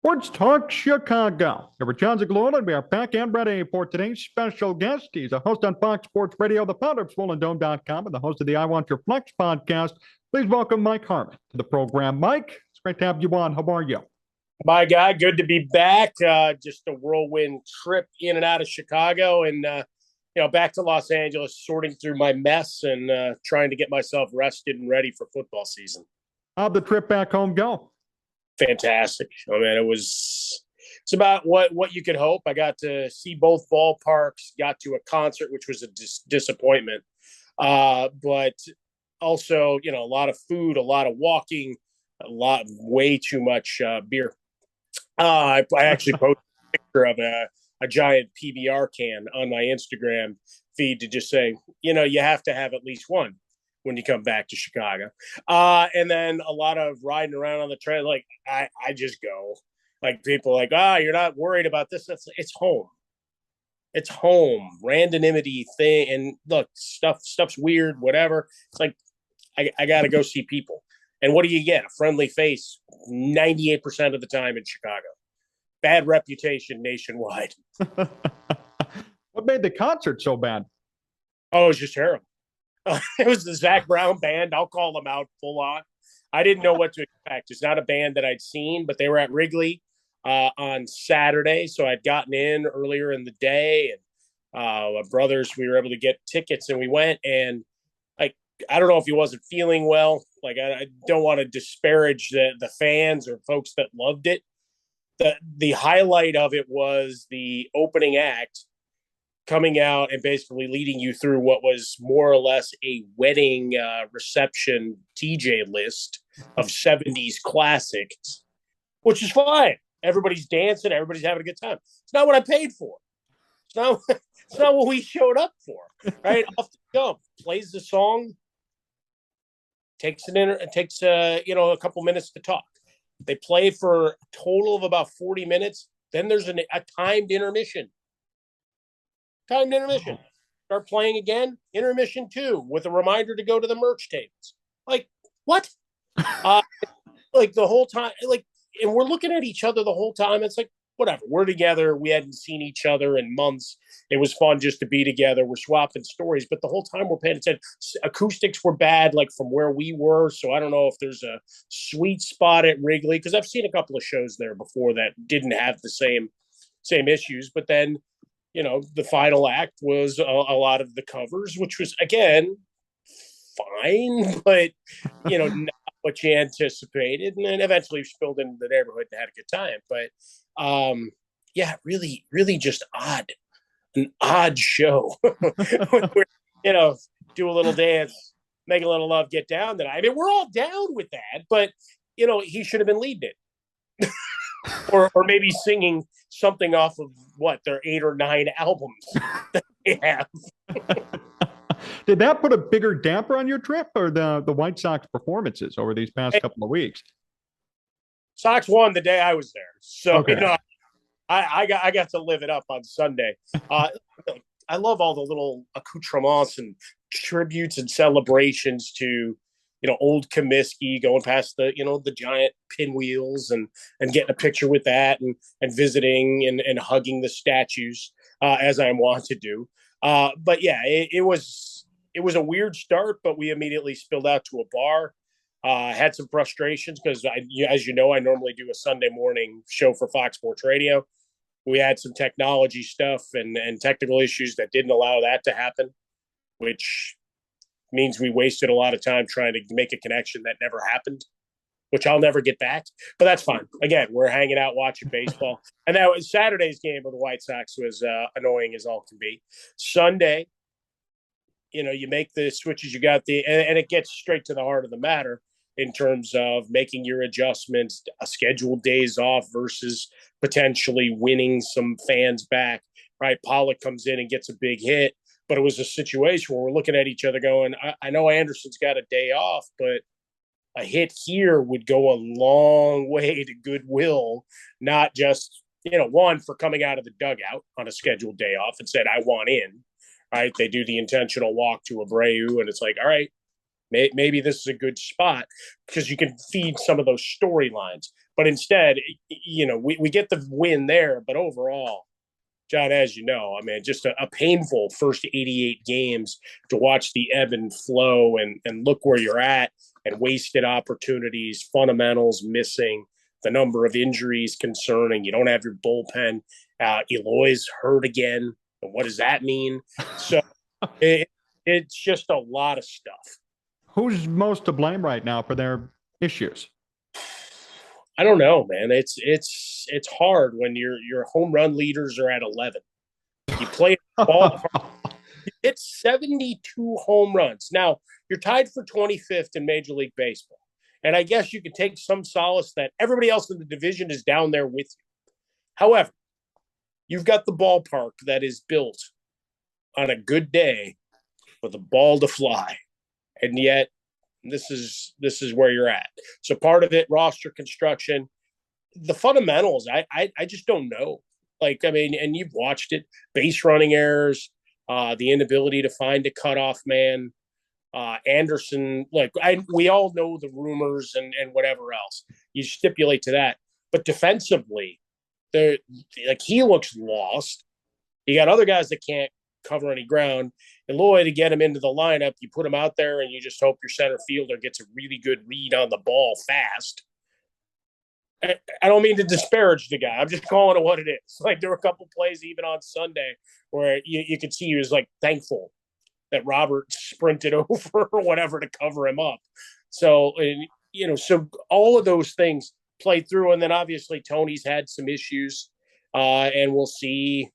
Sports Talk Chicago. Here with Jon Zaghloul, and we are back and ready for today's special guest. He's a host on Fox Sports Radio, the founder of SwollenDome.com, and the host of the I Want Your Flex podcast. Please welcome Mike Harmon to the program. Mike, it's great to have you on. How are you? My guy, good to be back. Just a whirlwind trip in and out of Chicago and, back to Los Angeles, sorting through my mess and trying to get myself rested and ready for football season. How'd the trip back home go? Fantastic. I mean, it's about what you could hope. I got to see both ballparks, got to a concert, which was a disappointment. But also, a lot of food, a lot of walking, way too much beer. I actually posted a picture of a giant PBR can on my Instagram feed to just say, you have to have at least one when you come back to Chicago. And then a lot of riding around on the train. Like I just go, like people like, you're not worried about this. It's home. It's home. Randomity thing. And look, stuff's weird, whatever. It's like, I got to go see people. And what do you get? A friendly face 98% of the time in Chicago. Bad reputation nationwide. What made the concert so bad? Oh, it was just terrible. It was the Zach Brown band. I'll call them out full on. I didn't know what to expect. It's not a band that I'd seen, but they were at Wrigley on Saturday. So I'd gotten in earlier in the day. And my brothers, we were able to get tickets and we went. And I don't know if he wasn't feeling well. Like, I don't want to disparage the fans or folks that loved it. The highlight of it was the opening act coming out and basically leading you through what was more or less a wedding reception TJ list of 70s classics, which is fine. Everybody's dancing. Everybody's having a good time. It's not what I paid for. It's not what we showed up for, right? Off the jump, plays the song, takes a couple minutes to talk. They play for a total of about 40 minutes. Then there's a timed intermission. Start playing again. Intermission 2 with a reminder to go to the merch tables. Like, what? Like the whole time, and we're looking at each other the whole time. It's like, whatever. We're together. We hadn't seen each other in months. It was fun just to be together. We're swapping stories, but the whole time we're paying attention. Acoustics were bad, like from where we were. So I don't know if there's a sweet spot at Wrigley, because I've seen a couple of shows there before that didn't have the same issues. But then, the final act was a lot of the covers, which was, again, fine, but, not what you anticipated. And then eventually spilled into the neighborhood and had a good time. But, really, really just an odd show. Do a little dance, make a little love, get down tonight. I mean, we're all down with that, but, he should have been leading it. or maybe singing something off of their 8 or 9 albums that they have. Did that put a bigger damper on your trip, or the White Sox performances over these past couple of weeks? Sox won the day I was there. So, okay. I got to live it up on Sunday. I love all the little accoutrements and tributes and celebrations to, old Comiskey, going past the giant pinwheels and getting a picture with that and visiting and hugging the statues as I'm wont to do. But yeah, it was a weird start, but we immediately spilled out to a bar. Had some frustrations because as you know, I normally do a Sunday morning show for Fox Sports Radio. We had some technology stuff and technical issues that didn't allow that to happen, which means we wasted a lot of time trying to make a connection that never happened, which I'll never get back. But that's fine. Again, we're hanging out watching baseball. And that was Saturday's game of the White Sox was annoying as all can be. Sunday, you make the switches, you got and it gets straight to the heart of the matter in terms of making your adjustments, scheduled days off versus potentially winning some fans back, right? Pollock comes in and gets a big hit, but it was a situation where we're looking at each other going, I know Anderson's got a day off, but a hit here would go a long way to goodwill, not just, one, for coming out of the dugout on a scheduled day off and said, I want in, right? They do the intentional walk to Abreu, and it's like, all right, maybe this is a good spot because you can feed some of those storylines. But instead, we get the win there. But overall, John, as you know, I mean, just a painful first 88 games to watch the ebb and flow and look where you're at and wasted opportunities, fundamentals missing, the number of injuries concerning. You don't have your bullpen. Eloy's hurt again. And what does that mean? So it's just a lot of stuff. Who's most to blame right now for their issues? I don't know, man. It's hard when your home run leaders are at 11. You play ball, it's 72 home runs. Now, you're tied for 25th in Major League Baseball. And I guess you can take some solace that everybody else in the division is down there with you. However, you've got the ballpark that is built on a good day for the ball to fly. And yet this is where you're at. So part of it, roster construction, the fundamentals, I just don't know. Like, I mean, and you've watched it, base running errors, the inability to find a cutoff man, Anderson, we all know the rumors and whatever else. You stipulate to that. But defensively, he looks lost. You got other guys that can't cover any ground. And Lloyd, to get him into the lineup, you put him out there and you just hope your center fielder gets a really good read on the ball fast. I don't mean to disparage the guy. I'm just calling it what it is. Like, there were a couple plays even on Sunday where you could see he was like thankful that Robert sprinted over or whatever to cover him up. So, so all of those things play through. And then obviously Tony's had some issues, and we'll see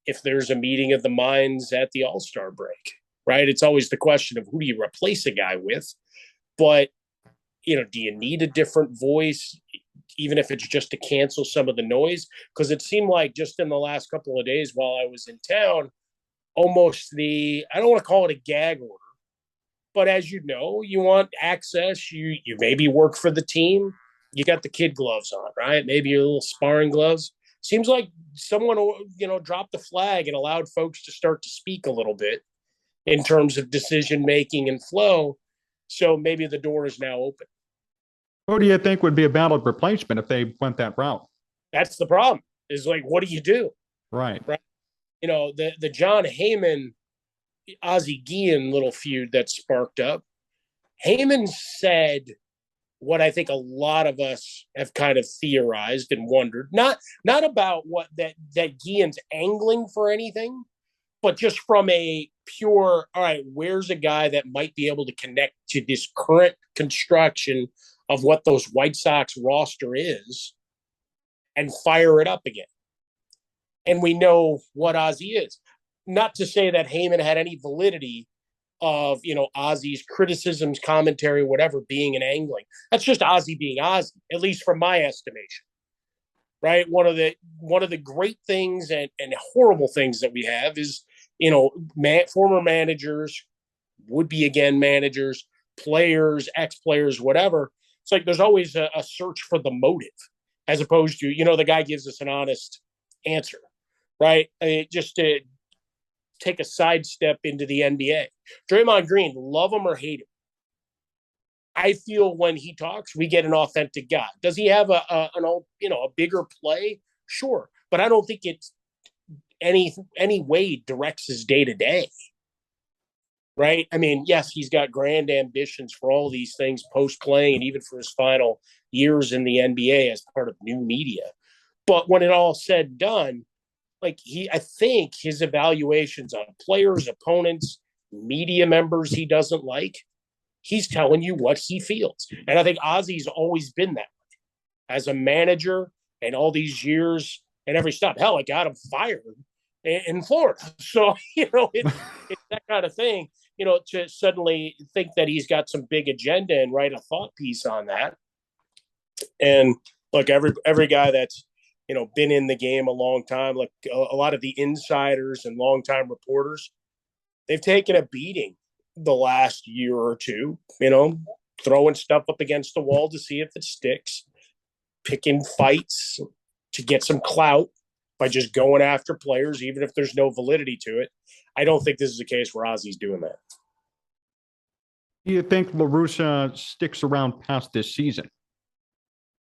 if there's a meeting of the minds at the All-Star break, right? It's always the question of who do you replace a guy with? But, do you need a different voice, even if it's just to cancel some of the noise? Because it seemed like just in the last couple of days while I was in town, almost I don't want to call it a gag order, but as you know, you want access. You maybe work for the team. You got the kid gloves on, right? Maybe your little sparring gloves. Seems like someone, dropped the flag and allowed folks to start to speak a little bit in terms of decision-making and flow. So maybe the door is now open. Who do you think would be a valid replacement if they went that route? That's the problem, is like, what do you do? Right. The Jon Heyman, Ozzie Guillen little feud that sparked up. Heyman said what I think a lot of us have kind of theorized and wondered, not about what that Guillen's angling for anything, but just from a pure, all right, where's a guy that might be able to connect to this current construction of what those White Sox roster is and fire it up again. And we know what Ozzie is. Not to say that Heyman had any validity of, Ozzie's criticisms, commentary, whatever, being an angling. That's just Ozzie being Ozzie, at least from my estimation. Right? One of the great things and horrible things that we have is, former managers, would-be again managers, players, ex-players, whatever. It's like there's always a search for the motive, as opposed to, the guy gives us an honest answer, right? I mean, just to take a sidestep into the NBA. Draymond Green, love him or hate him, I feel when he talks, we get an authentic guy. Does he have a bigger play? Sure. But I don't think it's any way directs his day-to-day. Right? I mean, yes, he's got grand ambitions for all these things post-playing and even for his final years in the NBA as part of new media. But when it all said and done, I think his evaluations on players, opponents, media members he doesn't like, he's telling you what he feels. And I think Ozzie's always been that way. As a manager and all these years and every stop. Hell, it got him fired in Florida. So, it's that kind of thing, to suddenly think that he's got some big agenda and write a thought piece on that. And look, every guy that's, been in the game a long time, like a lot of the insiders and longtime reporters, they've taken a beating the last year or two, throwing stuff up against the wall to see if it sticks, picking fights to get some clout by just going after players, even if there's no validity to it. I don't think this is a case where Ozzie's doing that. Do you think La Russa sticks around past this season?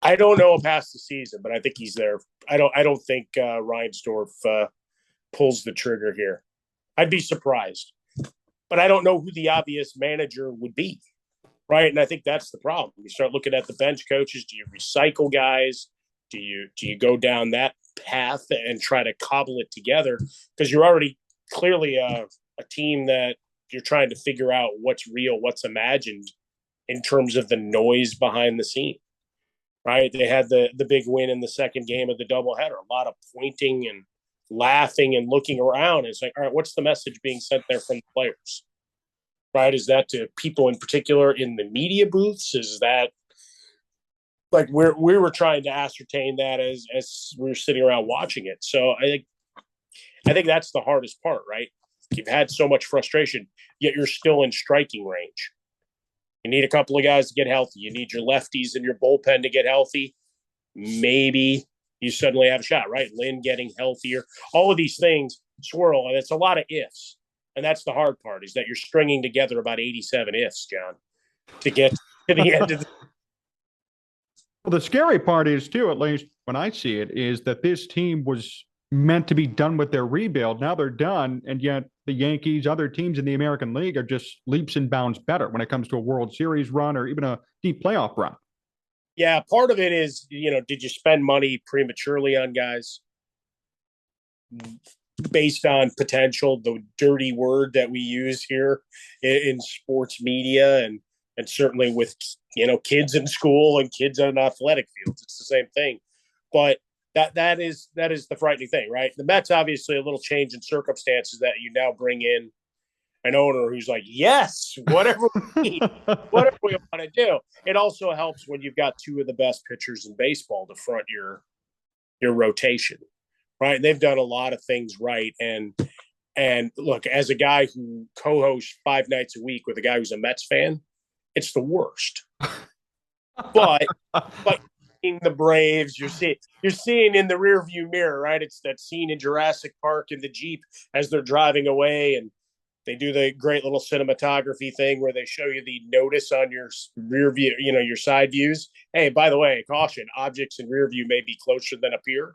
I don't know past the season, but I think he's there. I don't think Reinsdorf pulls the trigger here. I'd be surprised, but I don't know who the obvious manager would be, right? And I think that's the problem. You start looking at the bench coaches. Do you recycle guys? Do you go down that path and try to cobble it together? Because you're already clearly a team that you're trying to figure out what's real, what's imagined in terms of the noise behind the scene, right? They had the big win in the second game of the doubleheader. A lot of pointing and laughing and looking around. It's like, all right, what's the message being sent there from the players? Right? Is that to people in particular in the media booths? Is that like we were trying to ascertain that as we were sitting around watching it? So I think that's the hardest part, right? You've had so much frustration, yet you're still in striking range. You need a couple of guys to get healthy. You need your lefties in your bullpen to get healthy. Maybe you suddenly have a shot, right? Lynn getting healthier. All of these things swirl, and it's a lot of ifs. And that's the hard part, is that you're stringing together about 87 ifs, John, to get to the end of the. Well, the scary part is, too, at least when I see it, is that this team was meant to be done with their rebuild. Now they're done, and yet the Yankees, other teams in the American League are just leaps and bounds better when it comes to a World Series run or even a deep playoff run. Yeah, part of it is, did you spend money prematurely on guys based on potential, the dirty word that we use here in sports media and certainly with, kids in school and kids on athletic fields. It's the same thing. But that is the frightening thing, right? The Mets, obviously a little change in circumstances that you now bring in an owner who's like, yes, whatever we need, whatever we want to do. It also helps when you've got two of the best pitchers in baseball to front your rotation, right? And they've done a lot of things right. And look, as a guy who co-hosts 5 nights a week with a guy who's a Mets fan, it's the worst. But in the Braves, you're seeing in the rearview mirror, right? It's that scene in Jurassic Park in the Jeep as they're driving away, and they do the great little cinematography thing where they show you the notice on your rear view, your side views. Hey, by the way, caution, objects in rear view may be closer than appear.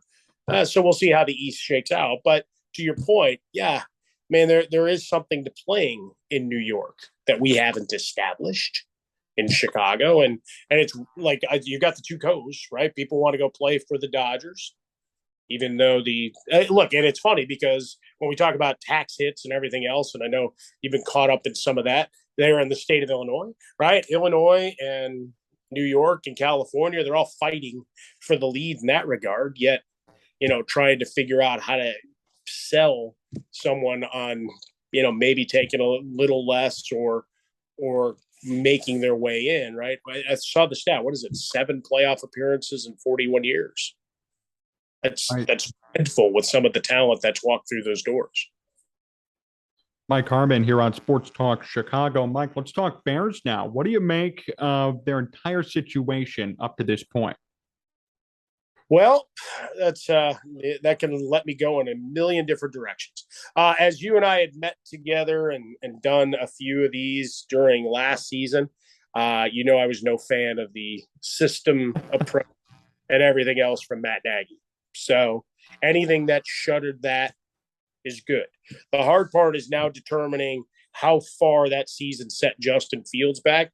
So we'll see how the East shakes out. But to your point, yeah, man, there is something to playing in New York that we haven't established in Chicago. And it's like you got the two coasts, right? People want to go play for the Dodgers, even though look, and it's funny because when we talk about tax hits and everything else, and I know you've been caught up in some of that, they're in the state of Illinois, right? Illinois and New York and California, they're all fighting for the lead in that regard, yet, trying to figure out how to sell someone on, maybe taking a little less or making their way in, right? I saw the stat. What is it? 7 playoff appearances in 41 years. That's dreadful with some of the talent that's walked through those doors. Mike Harmon here on Sports Talk Chicago. Mike, let's talk Bears now. What do you make of their entire situation up to this point? Well, that can let me go in a million different directions. As you and I had met together and done a few of these during last season, I was no fan of the system approach and everything else from Matt Nagy. So anything that shuttered that is good. The hard part is now determining how far that season set Justin Fields back.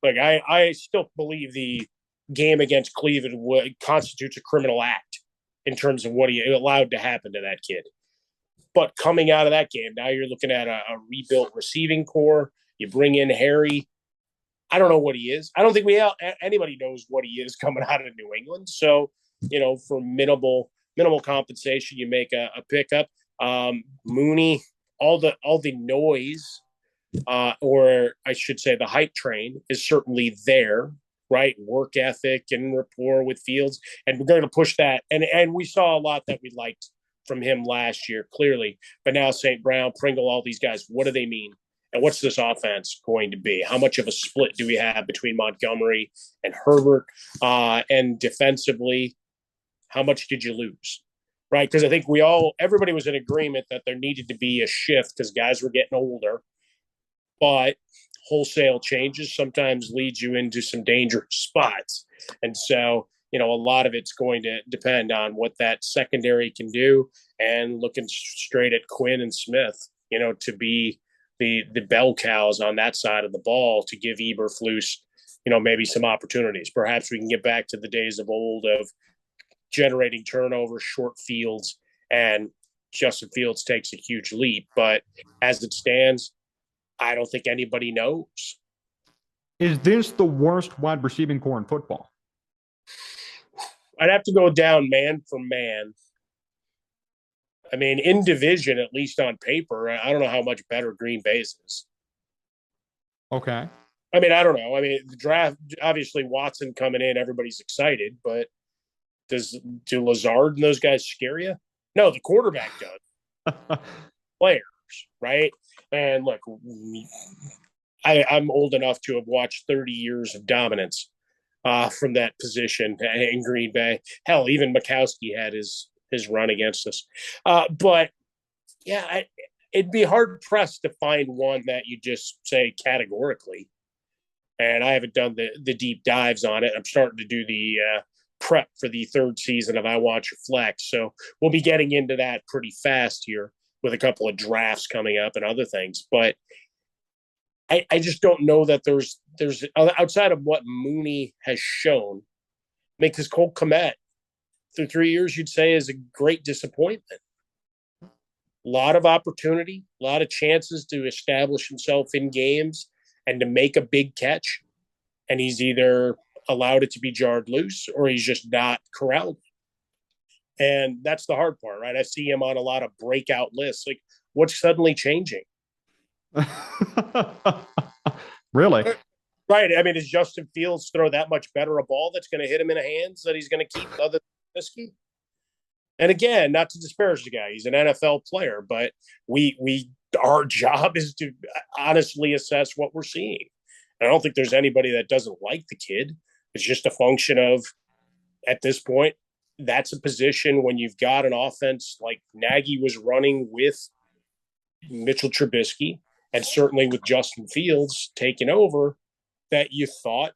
Like I still believe the game against Cleveland constitutes a criminal act in terms of what he allowed to happen to that kid. But coming out of that game, now you're looking at a rebuilt receiving core. You bring in Harry. I don't know what he is. I don't think anybody knows what he is coming out of New England. So, for minimal compensation, you make a pickup. Mooney, all the noise, or I should say the hype train is certainly there. Right, work ethic and rapport with Fields, and we're going to push that. And we saw a lot that we liked from him last year, clearly. But now St. Brown, Pringle, all these guys, what do they mean? And what's this offense going to be? How much of a split do we have between Montgomery and Herbert? And defensively, how much did you lose? Right, because I think everybody was in agreement that there needed to be a shift because guys were getting older, but wholesale changes sometimes leads you into some dangerous spots. And so a lot of it's going to depend on what that secondary can do, and looking straight at Quinn and Smith, to be the bell cows on that side of the ball to give Eberflus, maybe some opportunities. Perhaps we can get back to the days of old of generating turnovers, short fields, and Justin Fields takes a huge leap. But as it stands, I don't think anybody knows. Is this the worst wide receiving core in football? I'd have to go down man for man. I mean, in division, at least on paper, I don't know how much better Green Bay's is. Okay. I mean, I don't know. I mean, the draft, obviously Watson coming in, everybody's excited, but do Lazard and those guys scare you? No, the quarterback does. Players, right? And look, I'm old enough to have watched 30 years of dominance from that position in Green Bay. Hell, even Mikowski had his run against us. But yeah, it'd be hard pressed to find one that you just say categorically. And I haven't done the deep dives on it. I'm starting to do the prep for the third season of I Want Your Flex. So we'll be getting into that pretty fast here with a couple of drafts coming up and other things. But I just don't know that there's outside of what Mooney has shown, because Cole Kmet through 3 years, you'd say, is a great disappointment. A lot of opportunity, a lot of chances to establish himself in games and to make a big catch. And he's either allowed it to be jarred loose or he's just not corralled. And that's the hard part, right? I see him on a lot of breakout lists. Like, what's suddenly changing? Really? Right. I mean, does Justin Fields throw that much better a ball that's going to hit him in the hands that he's going to keep other than Trubisky? And again, not to disparage the guy, he's an NFL player, but our job is to honestly assess what we're seeing. And I don't think there's anybody that doesn't like the kid. It's just a function of, at this point, that's a position when you've got an offense like Nagy was running with Mitchell Trubisky, and certainly with Justin Fields taking over, that you thought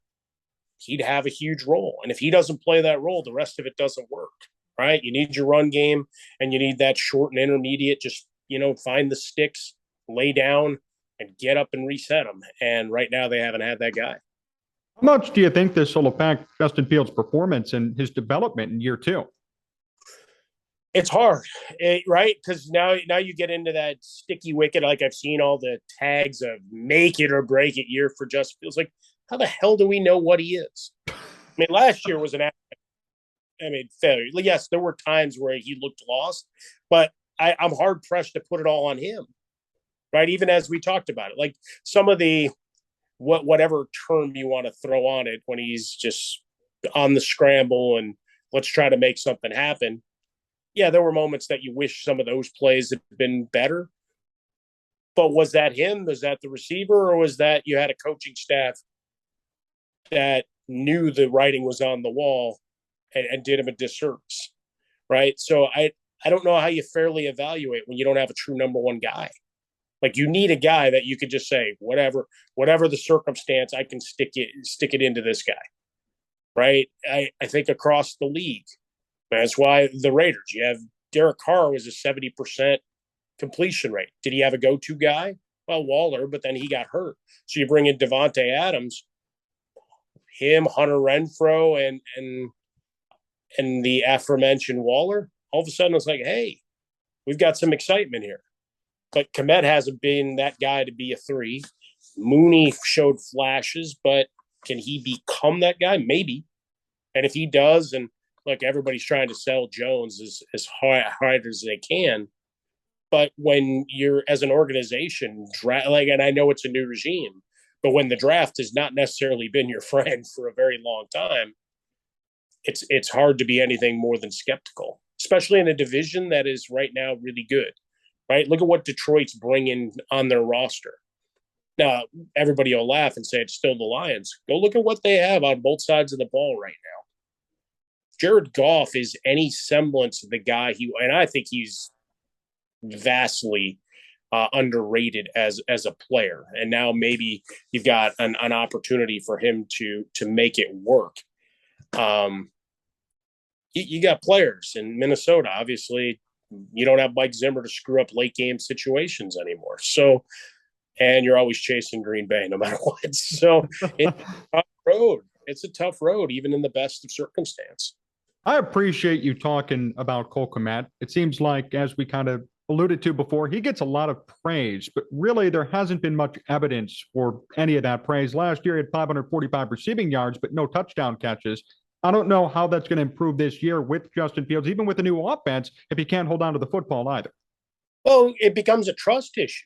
he'd have a huge role. And if he doesn't play that role, the rest of it doesn't work, right? You need your run game, and you need that short and intermediate, just, find the sticks, lay down, and get up and reset them. And right now they haven't had that guy. How much do you think this will affect Justin Fields' performance and his development in year two? It's hard, right? Because now you get into that sticky wicket. Like, I've seen all the tags of make it or break it year for Justin Fields. Like, how the hell do we know what he is? I mean, last year was failure. Yes, there were times where he looked lost, but I'm hard pressed to put it all on him, right? Even as we talked about it, like some of the whatever term you want to throw on it when he's just on the scramble and let's try to make something happen. Yeah, there were moments that you wish some of those plays had been better. But was that him? Was that the receiver? Or was that you had a coaching staff that knew the writing was on the wall and did him a disservice, right? So I don't know how you fairly evaluate when you don't have a true number one guy. Like, you need a guy that you could just say, whatever the circumstance, I can stick it into this guy, right? I think across the league, that's why the Raiders, you have Derek Carr was a 70% completion rate. Did he have a go-to guy? Well, Waller, but then he got hurt. So you bring in Devontae Adams, him, Hunter Renfrow, and the aforementioned Waller. All of a sudden, it's like, hey, we've got some excitement here. But Kmet hasn't been that guy to be a 3. Mooney showed flashes, but can he become that guy? Maybe. And if he does, and look, everybody's trying to sell Jones as hard as they can. But when you're, as an organization, and I know it's a new regime, but when the draft has not necessarily been your friend for a very long time, it's hard to be anything more than skeptical, especially in a division that is right now really good, right? Look at what Detroit's bringing on their roster. Now, everybody will laugh and say it's still the Lions. Go look at what they have on both sides of the ball right now. Jared Goff is any semblance of the guy and I think he's vastly underrated as a player. And now maybe you've got an opportunity for him to make it work. you got players in Minnesota. Obviously, you don't have Mike Zimmer to screw up late game situations anymore. So, and you're always chasing Green Bay no matter what. So it's a tough road. It's a tough road, even in the best of circumstance. I appreciate you talking about Cole Kmet. It seems like, as we kind of alluded to before, he gets a lot of praise, but really there hasn't been much evidence for any of that praise. Last year, he had 545 receiving yards, but no touchdown catches. I don't know how that's going to improve this year with Justin Fields, even with the new offense, if he can't hold on to the football either. Well, it becomes a trust issue,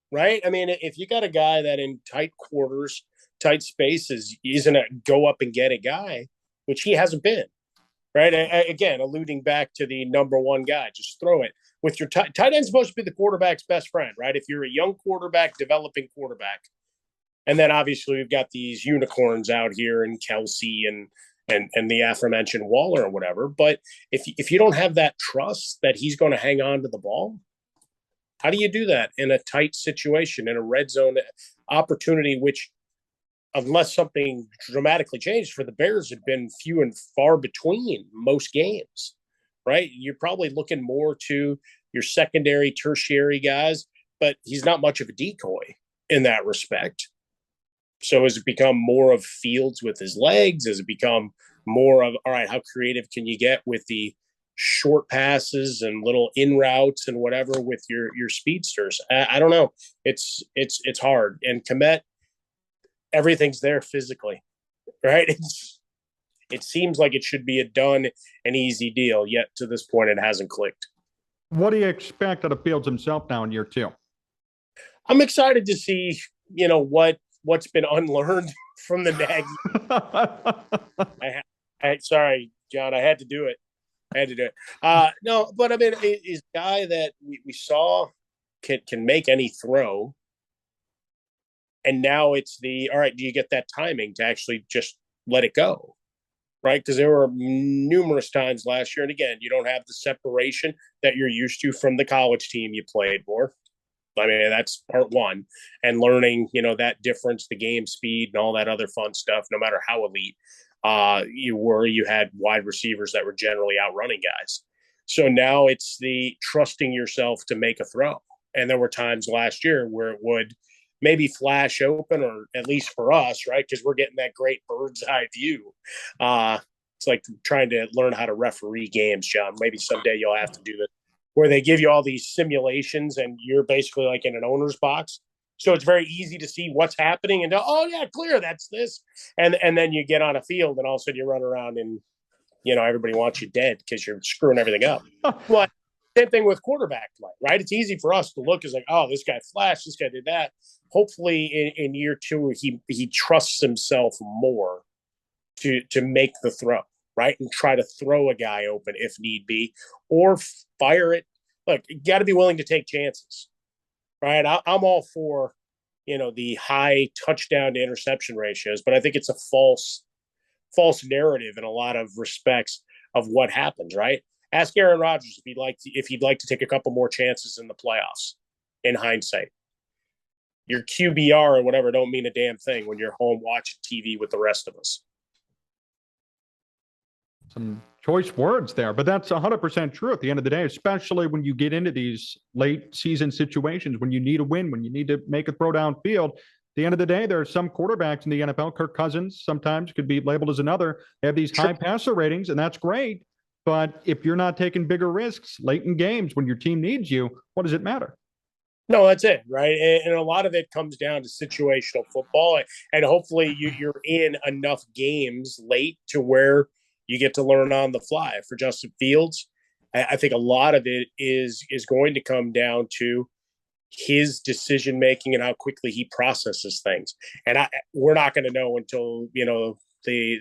right? I mean, if you got a guy that in tight quarters, tight spaces, isn't a go up and get a guy, which he hasn't been, right? Again, alluding back to the number one guy, just throw it. With your tight end supposed to be the quarterback's best friend, right? If you're a young quarterback, developing quarterback, and then obviously we've got these unicorns out here and Kelsey and the aforementioned Waller or whatever. But if you don't have that trust that he's going to hang on to the ball, how do you do that in a tight situation, in a red zone opportunity, which, unless something dramatically changed for the Bears, have been few and far between most games, right? You're probably looking more to your secondary, tertiary guys, but he's not much of a decoy in that respect. So has it become more of Fields with his legs? Has it become more of, all right, how creative can you get with the short passes and little in routes and whatever with your speedsters? I don't know. It's hard. And Kmet, everything's there physically, right? It seems like it should be a done and easy deal, yet to this point it hasn't clicked. What do you expect out of Fields himself now in year two? I'm excited to see, what's been unlearned from the Nagy. Sorry, John, I had to do it. No, but I mean, he's a guy that we saw can make any throw. And now it's all right, do you get that timing to actually just let it go? Right? Because there were numerous times last year. And again, you don't have the separation that you're used to from the college team you played for. I mean, that's part one. And learning, that difference, the game speed and all that other fun stuff, no matter how elite you had wide receivers that were generally outrunning guys. So now it's the trusting yourself to make a throw. And there were times last year where it would maybe flash open, or at least for us, right? Because we're getting that great bird's eye view. It's like trying to learn how to referee games, John. Maybe someday you'll have to do this, where they give you all these simulations and you're basically like in an owner's box. So it's very easy to see what's happening and oh yeah, clear, that's this. And then you get on a field and all of a sudden you run around and, everybody wants you dead because you're screwing everything up. But same thing with quarterback play, right? It's easy for us to look as like, oh, this guy flashed, this guy did that. Hopefully in year two, he trusts himself more to make the throw, right? And try to throw a guy open if need be, or fire it. Look, you got to be willing to take chances, right? I'm all for, the high touchdown to interception ratios, but I think it's a false narrative in a lot of respects of what happens, right? Ask Aaron Rodgers if he'd like to take a couple more chances in the playoffs. In hindsight, your QBR or whatever don't mean a damn thing when you're home watching TV with the rest of us. Some choice words there, but that's 100% true at the end of the day, especially when you get into these late season situations, when you need a win, when you need to make a throw downfield. At the end of the day, there are some quarterbacks in the NFL, Kirk Cousins sometimes could be labeled as another. They have these high passer ratings, and that's great. But if you're not taking bigger risks late in games when your team needs you, what does it matter? No, that's it, right? And a lot of it comes down to situational football. And hopefully you're in enough games late to where you get to learn on the fly. For Justin Fields, I think a lot of it is going to come down to his decision-making and how quickly he processes things. And we're not going to know until, the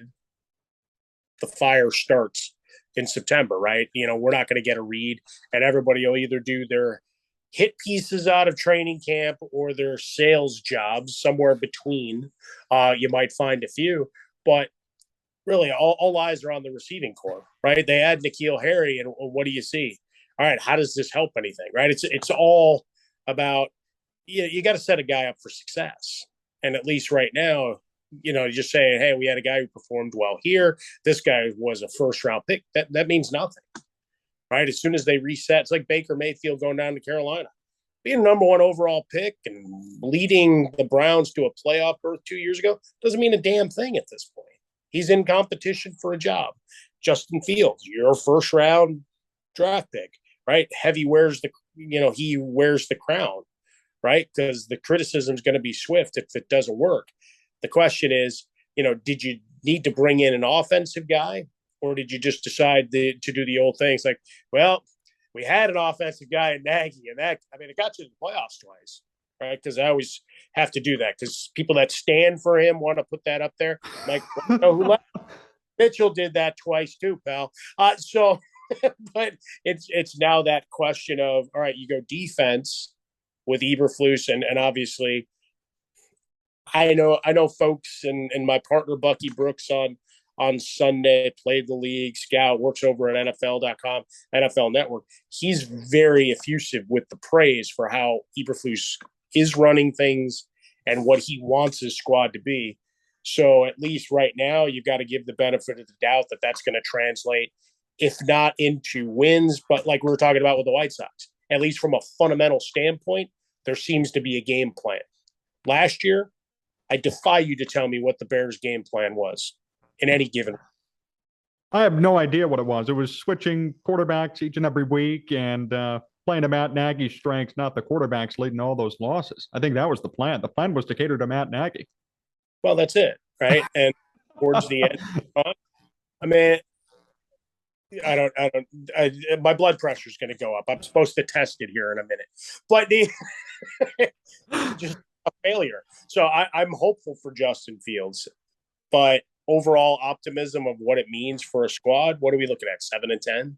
fire starts in September, right? We're not going to get a read, and everybody will either do their hit pieces out of training camp or their sales jobs somewhere between. You might find a few, but really all eyes are on the receiving corps, right? They add N'Keal Harry, and what do you see? All right, how does this help anything, right? It's all about, you got to set a guy up for success. And at least right now, just saying, hey, we had a guy who performed well here. This guy was a first round pick. That means nothing, right? As soon as they reset, it's like Baker Mayfield going down to Carolina. Being number one overall pick and leading the Browns to a playoff berth 2 years ago doesn't mean a damn thing at this point. He's in competition for a job. Justin Fields, your first round draft pick, right? He wears the crown, right? Because the criticism is going to be swift if it doesn't work. The question is, did you need to bring in an offensive guy, or did you just decide to do the old things like, well, we had an offensive guy in Nagy, and it got you to the playoffs twice, right? Because I always have to do that because people that stand for him want to put that up there. Like, who left? Mitchell did that twice too, pal. But it's now that question of, all right, you go defense with Eberflus, and obviously, I know folks and my partner Bucky Brooks on Sunday played the league, scout, works over at NFL.com, NFL Network. He's very effusive with the praise for how Eberflus is running things and what he wants his squad to be. So at least right now, you've got to give the benefit of the doubt that that's going to translate, if not into wins, but like we were talking about with the White Sox, at least from a fundamental standpoint, there seems to be a game plan. Last year, I defy you to tell me what the Bears' game plan was in any given. I have no idea what it was. It was switching quarterbacks each and every week and playing to Matt Nagy's strengths, not the quarterbacks leading all those losses. I think that was the plan. The plan was to cater to Matt Nagy. Well, that's it, right? And towards the end, I mean, my blood pressure is going to go up. I'm supposed to test it here in a minute, but just a failure. So I'm hopeful for Justin Fields, but overall optimism of what it means for a squad. What are we looking at? 7-10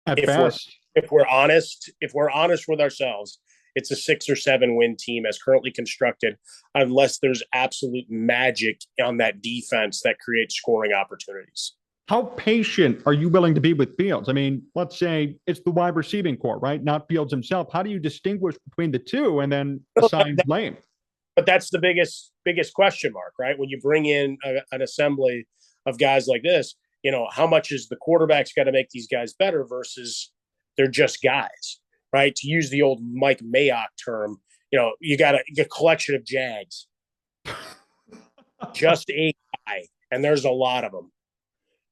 at best. If we're honest with ourselves, it's a 6 or 7 win team as currently constructed, unless there's absolute magic on that defense that creates scoring opportunities. How patient are you willing to be with Fields? I mean, let's say it's the wide receiving core, right? Not Fields himself. How do you distinguish between the two and then assign blame? But that's the biggest question mark, right? When you bring in an assembly of guys like this, how much is the quarterback's got to make these guys better versus they're just guys, right? To use the old Mike Mayock term, you got a collection of Jags, just a guy, and there's a lot of them.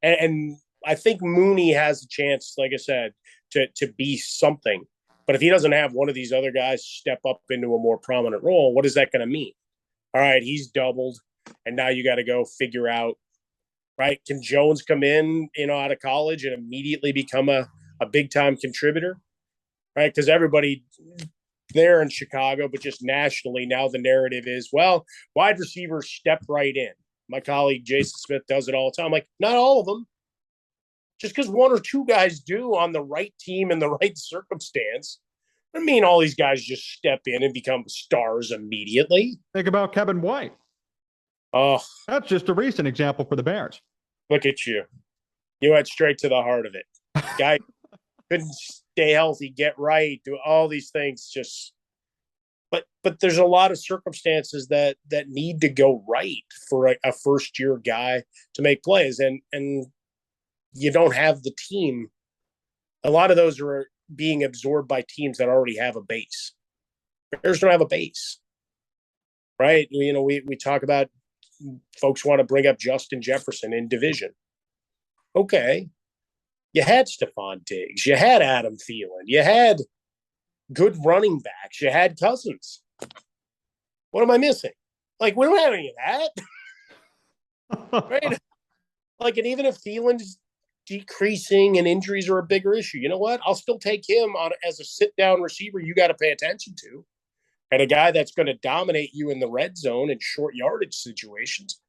And I think Mooney has a chance, like I said, to be something. But if he doesn't have one of these other guys step up into a more prominent role, what is that going to mean? All right, he's doubled, and now you got to go figure out, right? Can Jones come in, out of college and immediately become a big-time contributor, right? Because everybody there in Chicago, but just nationally, now the narrative is, well, wide receivers step right in. My colleague Jason Smith does it all the time. I'm like, not all of them. Just because one or two guys do on the right team in the right circumstance, I mean, all these guys just step in and become stars immediately. Think about Kevin White. Oh, that's just a recent example for the Bears. Look at you. You went straight to the heart of it. Guy couldn't stay healthy, get right, do all these things. But there's a lot of circumstances that need to go right for a first year guy to make plays, and you don't have the team. A lot of those are being absorbed by teams that already have a base. Bears don't have a base, right? We talk about folks want to bring up Justin Jefferson in division. Okay. You had Stephon Diggs. You had Adam Thielen. You had good running backs. You had Cousins. What am I missing? Like, we don't have any of that. Right? Like, and even if Thielen's decreasing and injuries are a bigger issue, you know what? I'll still take him on as a sit-down receiver you got to pay attention to. And a guy that's going to dominate you in the red zone in short yardage situations.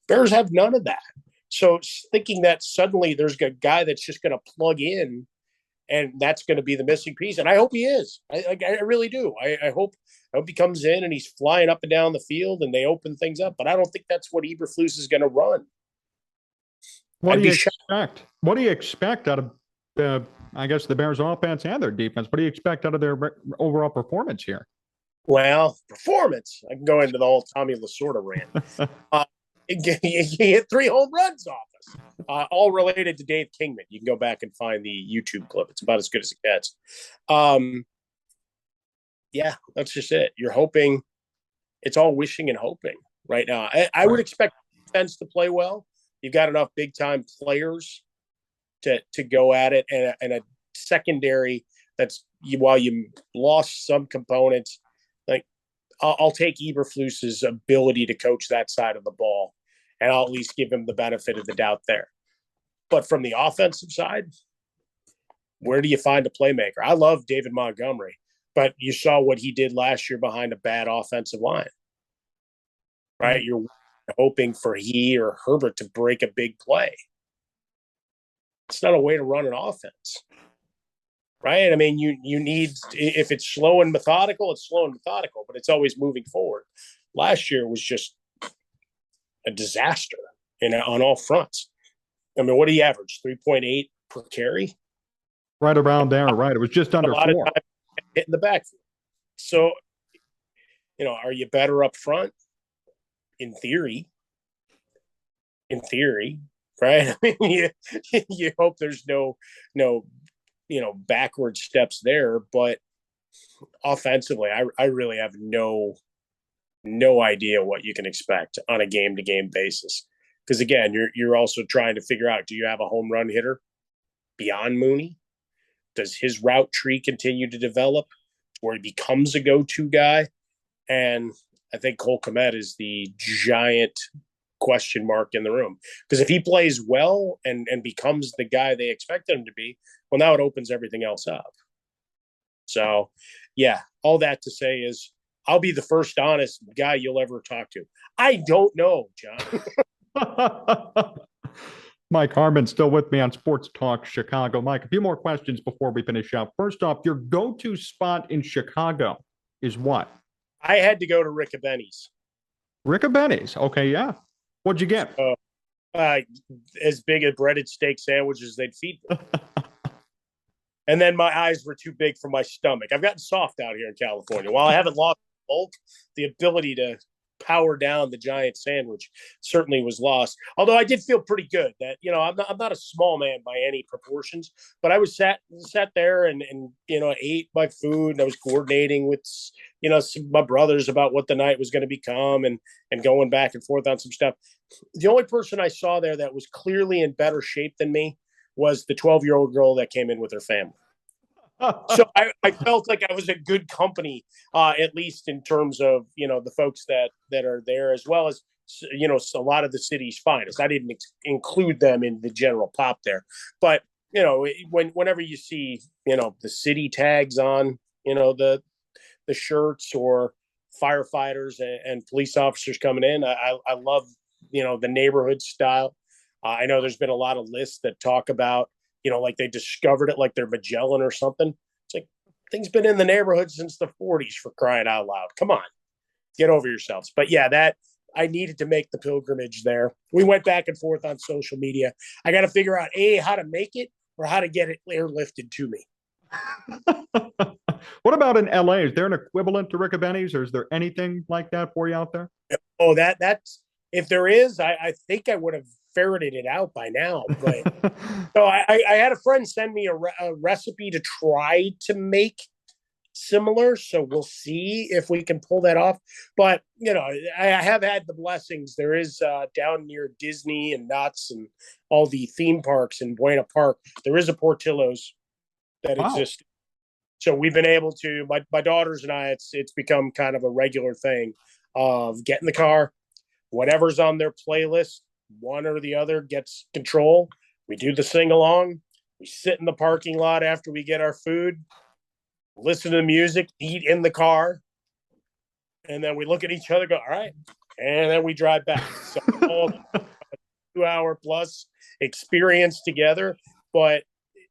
Bears have none of that. So thinking that suddenly there's a guy that's just going to plug in and that's going to be the missing piece. And I hope he is. I really do. I hope he comes in and he's flying up and down the field and they open things up. But I don't think that's what Eberflus is going to run. What do you expect? What do you expect out of the Bears offense and their defense? What do you expect out of their overall performance here? Well, performance. I can go into the whole Tommy Lasorda rant. He hit 3 home runs off us, all related to Dave Kingman. You can go back and find the YouTube clip. It's about as good as it gets. Yeah, that's just it. You're hoping. It's all wishing and hoping right now. I would expect defense to play well. You've got enough big time players to go at it, and a secondary that's while you lost some components. Like I'll take Eberflus's ability to coach that side of the ball, and I'll at least give him the benefit of the doubt there. But from the offensive side, where do you find a playmaker? I love David Montgomery, but you saw what he did last year behind a bad offensive line, right? You're hoping for he or Herbert to break a big play. It's not a way to run an offense, right? I mean, you need, if it's slow and methodical, it's slow and methodical, but it's always moving forward. Last year was just a disaster on all fronts. I mean, what did he average? 3.8 per carry? Right around there, right? It was just under 4. Of time hitting the backfield. So, are you better up front? In theory, right? I mean, you hope there's no backward steps there, but offensively, I really have no idea what you can expect on a game-to-game basis. Because again, you're also trying to figure out, do you have a home run hitter beyond Mooney? Does his route tree continue to develop where he becomes a go-to guy? And I think Cole Kmet is the giant question mark in the room. Because if he plays well and becomes the guy they expect him to be, well, now it opens everything else up. So, yeah, all that to say is I'll be the first honest guy you'll ever talk to. I don't know, John. Mike Harmon still with me on Sports Talk Chicago. Mike, a few more questions before we finish up. First off, your go-to spot in Chicago is what? I had to go to Riccobenni's. Riccobenni's. Okay, yeah. What'd you get? As big a breaded steak sandwich as they'd feed me. And then my eyes were too big for my stomach. I've gotten soft out here in California. While I haven't lost bulk, the ability to power down the giant sandwich certainly was lost. Although I did feel pretty good that, I'm not a small man by any proportions, but I was sat there and ate my food, and I was coordinating with, my brothers about what the night was going to become and going back and forth on some stuff. The only person I saw there that was clearly in better shape than me was the 12-year-old girl that came in with her family. So I felt like I was a good company, at least in terms of, the folks that are there, as well as, a lot of the city's finest. I didn't include them in the general pop there. But, whenever you see, the city tags on, the shirts or firefighters and police officers coming in, I love, the neighborhood style. I know there's been a lot of lists that talk about, like they discovered it like they're Magellan or something. It's like, things been in the neighborhood since the 40s, for crying out loud. Come on, get over yourselves. But yeah, that I needed to make the pilgrimage there. We went back and forth on social media. I got to figure out how to make it or how to get it airlifted to me. What about in LA? Is there an equivalent to Riccobenni's, or is there anything like that for you out there? Oh, that's if there is, I think I would have ferreted it out by now. But so I had a friend send me a recipe to try to make similar. So we'll see if we can pull that off. But, I have had the blessings. There is down near Disney and Knott's and all the theme parks in Buena Park, there is a Portillo's that exists. So we've been able to, my daughters and I, it's become kind of a regular thing of get in the car, whatever's on their playlist, one or the other gets control. We do the sing along. We sit in the parking lot after we get our food, listen to the music, eat in the car, and then we look at each other, go, all right, and then we drive back. So all 2-hour plus experience together. But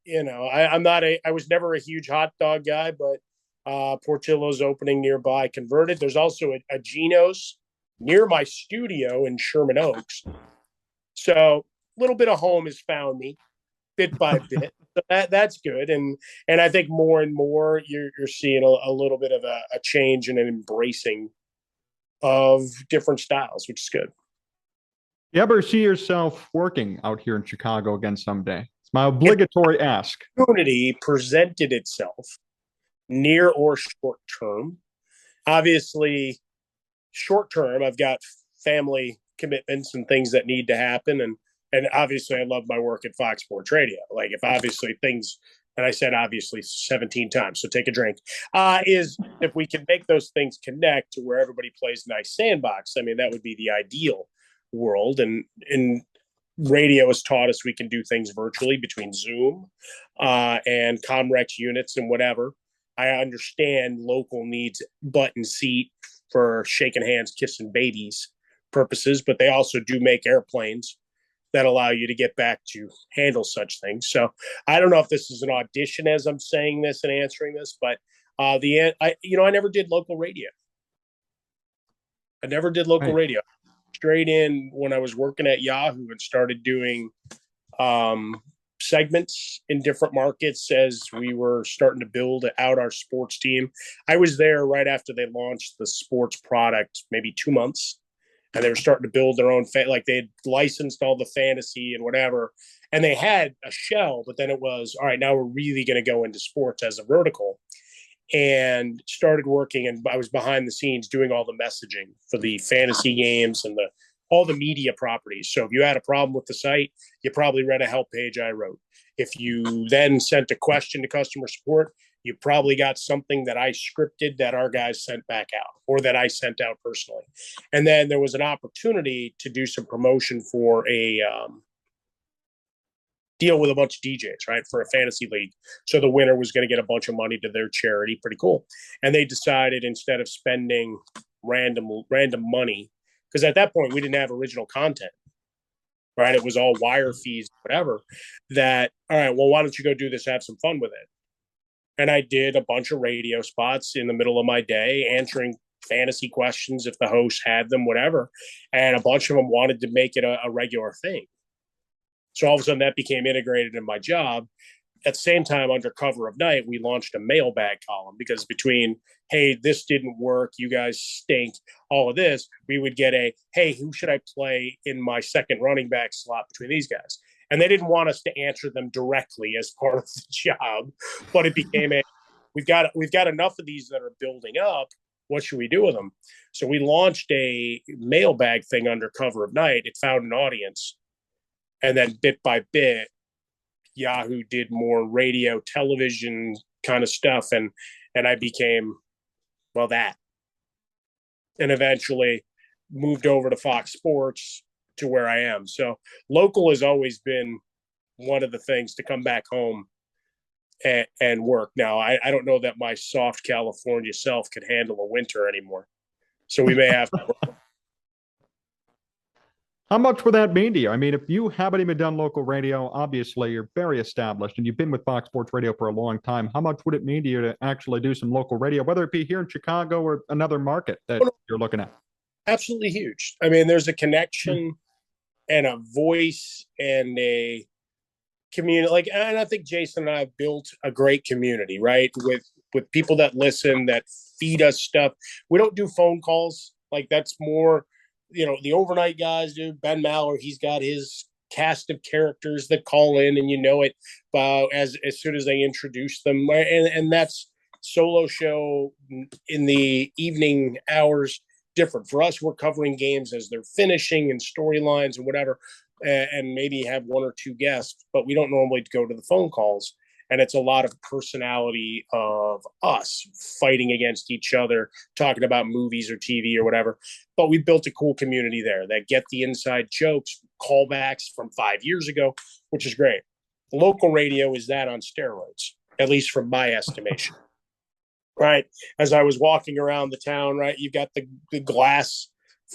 I was never a huge hot dog guy, but Portillo's opening nearby converted. There's also a Geno's near my studio in Sherman Oaks. So a little bit of home has found me. bit by bit. So that's good, and I think more and more you're seeing a little bit of a change and an embracing of different styles, which is good. You ever see yourself working out here in Chicago again someday? It's my obligatory ask. Opportunity presented itself, near or short term. Obviously, short term, I've got family commitments and things that need to happen, and obviously, I love my work at Fox Sports Radio. Like, if obviously things, and I said obviously 17 times, so take a drink, is if we can make those things connect to where everybody plays nice sandbox. I mean, that would be the ideal world, and radio has taught us we can do things virtually between Zoom and Comrex units and whatever. I understand local needs button seat for shaking hands, kissing babies purposes, but they also do make airplanes that allow you to get back to handle such things. So I don't know if this is an audition as I'm saying this and answering this, but I never did local radio. I never did local radio. Straight in when I was working at Yahoo and started doing segments in different markets as we were starting to build out our sports team. I was there right after they launched the sports product, maybe 2 months, and they were starting to build their own like they had licensed all the fantasy and whatever, and they had a shell, but then it was all right, now we're really going to go into sports as a vertical, and started working, and I was behind the scenes doing all the messaging for the fantasy games and all the media properties. So if you had a problem with the site, you probably read a help page I wrote. If you then sent a question to customer support, you probably got something that I scripted that our guys sent back out or that I sent out personally. And then there was an opportunity to do some promotion for a deal with a bunch of DJs, right, for a fantasy league. So the winner was going to get a bunch of money to their charity. Pretty cool. And they decided instead of spending random money, because at that point we didn't have original content, right? It was all wire fees, whatever, that, all right, well, why don't you go do this, have some fun with it? And I did a bunch of radio spots in the middle of my day, answering fantasy questions if the host had them, whatever. And a bunch of them wanted to make it a regular thing. So all of a sudden that became integrated in my job. At the same time, under cover of night, we launched a mailbag column because between, hey, this didn't work, you guys stink, all of this, we would get hey, who should I play in my second running back slot between these guys? And they didn't want us to answer them directly as part of the job, but it became we've got enough of these that are building up. What should we do with them? So we launched a mailbag thing under cover of night. It found an audience. And then bit by bit, Yahoo did more radio, television kind of stuff. And I became, well, that. And eventually moved over to Fox Sports to where I am. So local has always been one of the things to come back home and work. Now, I don't know that my soft California self could handle a winter anymore. So we may have to work. How much would that mean to you? I mean, if you haven't even done local radio, obviously you're very established and you've been with Fox Sports Radio for a long time. How much would it mean to you to actually do some local radio, whether it be here in Chicago or another market that you're looking at? Absolutely huge. I mean, there's a connection and a voice and a community. Like, and I think Jason and I have built a great community, right? With people that listen, that feed us stuff. We don't do phone calls. Like, that's more, the overnight guys do. Ben Maller, he's got his cast of characters that call in, and it as soon as they introduce them. And that's solo show in the evening hours. Different for us. We're covering games as they're finishing and storylines and whatever, and maybe have one or two guests, but we don't normally go to the phone calls. And it's a lot of personality of us fighting against each other, talking about movies or TV or whatever. But we built a cool community there that get the inside jokes, callbacks from 5 years ago, which is great. Local radio is that on steroids, at least from my estimation. Right. As I was walking around the town, right, you've got the glass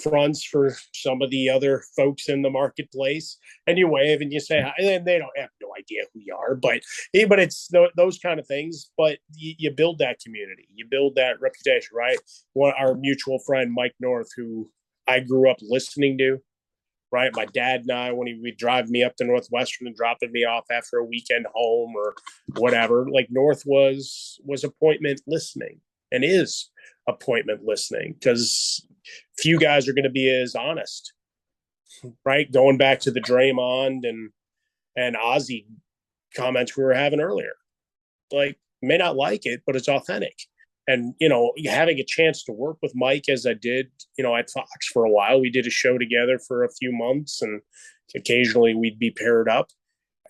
fronts for some of the other folks in the marketplace, and you wave and you say hi, and they don't have no idea who you are, but it's those kind of things. But you build that community, you build that reputation, right? Our mutual friend Mike North, who I grew up listening to, right? My dad and I, when he would drive me up to Northwestern and dropping me off after a weekend home or whatever, like North was appointment listening and is appointment listening, because few guys are going to be as honest, right? Going back to the Draymond and Ozzy comments we were having earlier, like, may not like it, but it's authentic. And, having a chance to work with Mike as I did, at Fox for a while, we did a show together for a few months and occasionally we'd be paired up.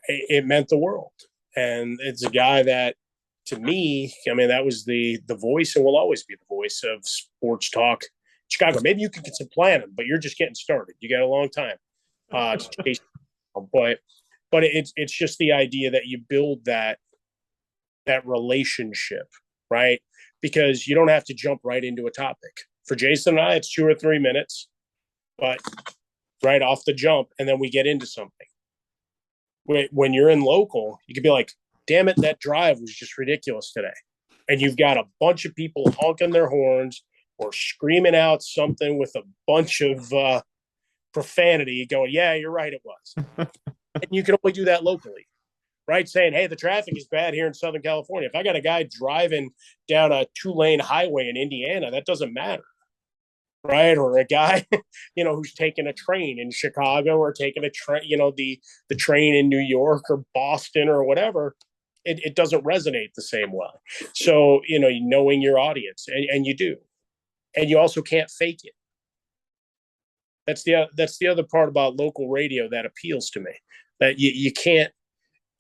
It meant the world. And it's a guy that, to me, I mean, that was the voice and will always be the voice of sports talk Chicago. Maybe you could get some planning, but you're just getting started. You got a long time. But it's just the idea that you build that relationship, right? Because you don't have to jump right into a topic. For Jason and I, it's 2 or 3 minutes, but right off the jump, and then we get into something. When you're in local, you could be like, damn it, that drive was just ridiculous today. And you've got a bunch of people honking their horns or screaming out something with a bunch of profanity going, yeah, you're right, it was. And you can only do that locally, right? Saying, hey, the traffic is bad here in Southern California. If I got a guy driving down a 2-lane highway in Indiana, that doesn't matter, right? Or a guy, who's taking a train in Chicago or taking a train, the train in New York or Boston or whatever, it doesn't resonate the same way. So, knowing your audience, and you do, and you also can't fake it. That's the other part about local radio that appeals to me, that you can't.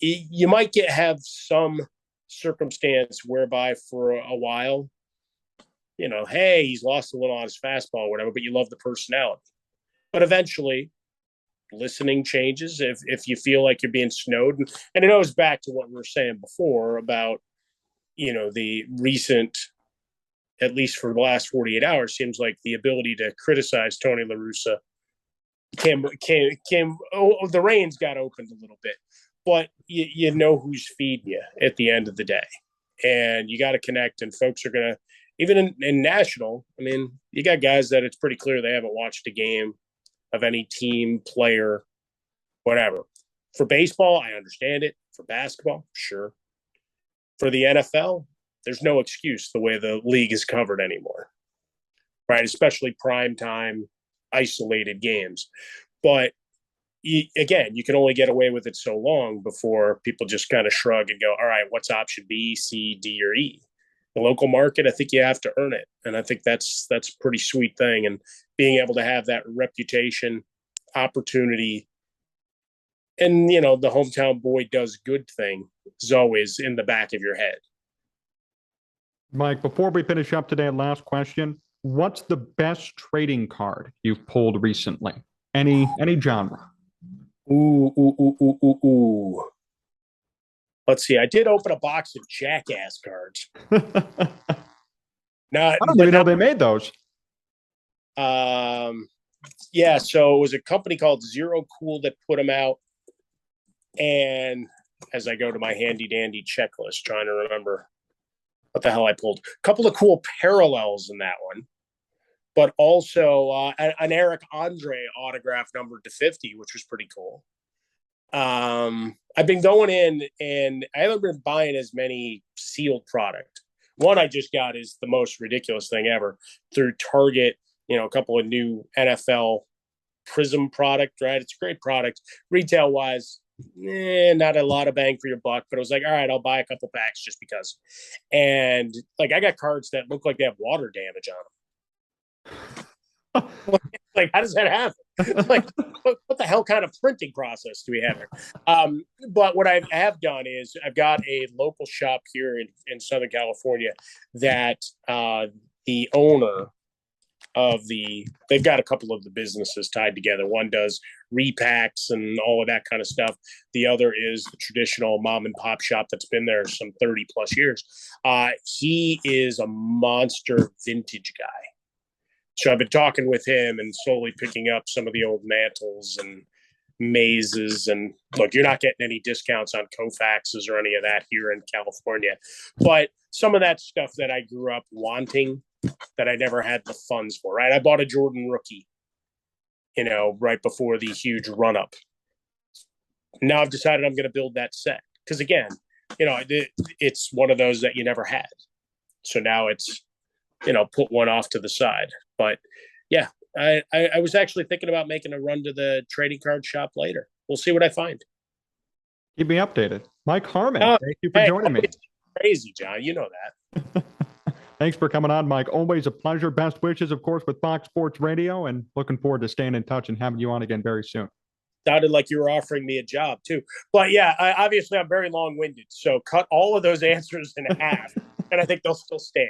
You might have some circumstance whereby for a while, hey, he's lost a little on his fastball or whatever, but you love the personality. But eventually, listening changes if you feel like you're being snowed. And it goes back to what we were saying before about, the recent, at least for the last 48 hours, seems like the ability to criticize Tony La Russa the reins got opened a little bit. But you know who's feeding you at the end of the day. And you got to connect, and folks are going to, even in national, I mean, you got guys that it's pretty clear they haven't watched a game of any team, player, whatever. For baseball, I understand it. For basketball, sure. For the NFL, there's no excuse the way the league is covered anymore, right? Especially primetime, isolated games. But again, you can only get away with it so long before people just kind of shrug and go, all right, what's option B, C, D, or E? The local market, I think you have to earn it. And I think that's a pretty sweet thing. And being able to have that reputation, opportunity, and, the hometown boy does good thing is always in the back of your head. Mike, before we finish up today, last question. What's the best trading card you've pulled recently? Any genre? Ooh. Let's see. I did open a box of Jackass cards. I don't even know they made those. Yeah. So it was a company called Zero Cool that put them out. And as I go to my handy dandy checklist, trying to remember what the hell I pulled, a couple of cool parallels in that one. But also an Eric Andre autograph numbered to 50, which was pretty cool. I've been going in, and I haven't been buying as many sealed product. One I just got is the most ridiculous thing ever through Target. A couple of new NFL Prism product, right? It's a great product. Retail wise, not a lot of bang for your buck, but I was like, all right, I'll buy a couple packs just because. And I got cards that look like they have water damage on them. How does that happen? What the hell kind of printing process do we have here? But what I have done is I've got a local shop here in Southern California that the owner of they've got a couple of the businesses tied together. One does repacks and all of that kind of stuff. The other is the traditional mom and pop shop that's been there some 30 plus years. He is a monster vintage guy. So I've been talking with him and slowly picking up some of the old mantles and mazes. And look, you're not getting any discounts on Kofaxes or any of that here in California. But some of that stuff that I grew up wanting that I never had the funds for, right? I bought a Jordan rookie right before the huge run up. Now I've decided I'm going to build that set because, again, it's one of those that you never had. So now it's, put one off to the side. But yeah, I was actually thinking about making a run to the trading card shop later. We'll see what I find. Keep me updated. Mike Harmon, thank you for hey, joining me. Crazy, John. You know that. Thanks for coming on, Mike. Always a pleasure. Best wishes, of course, with Fox Sports Radio, and looking forward to staying in touch and having you on again very soon. Sounded like you were offering me a job too. But yeah, obviously I'm very long-winded. So cut all of those answers in half, and I think they'll still stand.